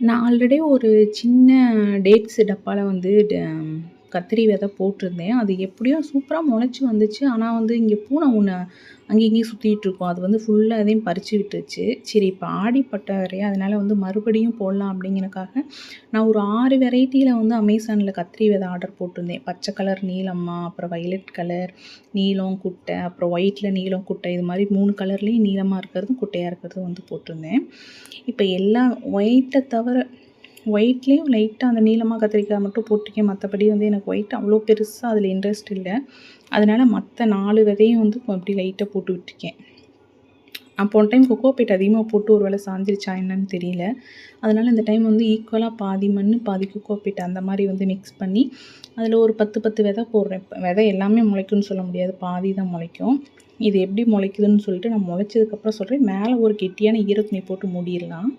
நான் ஆல்ரெடி ஒரு சின்ன டேட்ஸ் டப்பால வந்து கத்திரி விதை போட்டிருந்தேன். அது எப்படியோ சூப்பரா முளைச்சு வந்துச்சு. ஆனா வந்து இங்க பூனை ஒண்ணு அங்கேயும் இங்கேயும் சுத்திட்டு இருக்கும். அது வந்து ஃபுல்லா அதையும் பறிச்சு விட்டுருச்சு. சரி இப்ப ஆடிப்பட்ட வேறயா, அதனால வந்து மறுபடியும் போடலாம் அப்படிங்கிறக்காக, நான் ஒரு 6 வெரைட்டியில வந்து அமேசான்ல கத்திரி விதை ஆர்டர் போட்டிருந்தேன். பச்சை கலர் நீலம்மா, அப்புறம் வயலட் கலர், நீலம், குட்டை, அப்புறம் ஒயிட்ல நீலம், குட்டை இது மாரி 3 கலர்லேயும் நீளமா இருக்கிறதும், குட்டையா இருக்கிறதும் வந்து போட்டிருந்தேன். இப்ப எல்லா ஒயிட்ட தவிர ஒயிட்லேயும் லைட்டா அந்த நீளமா கத்திரிக்காய் மட்டும் போட்டிருக்கேன். மத்தபடி வந்து எனக்கு ஒயிட் அவ்வளோ பெருசா அதில இன்ட்ரெஸ்ட் இல்ல. அதனால மத்த 4 விதையும் வந்து அப்படி லைட்டா போட்டு விட்டுருக்கேன். நான் போன டைம் கொக்கோ பீட் அதிகமா போட்டு ஒரு வேளை சாஞ்சிருச்சா என்னன்னு தெரியல. அதனால இந்த டைம் வந்து ஈக்குவலா பாதி மண்ணு, பாதி கொக்கோ பீட் அந்த மாரி வந்து மிக்ஸ் பண்ணி, அதில ஒரு 10 விதை போடுறேன். விதை எல்லாமே முளைக்கும்னு சொல்ல முடியாது. பாதி தான் முளைக்கும். இது எப்படி முளைக்குதுன்னு சொல்லிட்டு நான் முளைச்சதுக்கப்புறம் சொல்றேன். மேல ஒரு கெட்டியான ஈர துணி போட்டு மூடிரலாம்.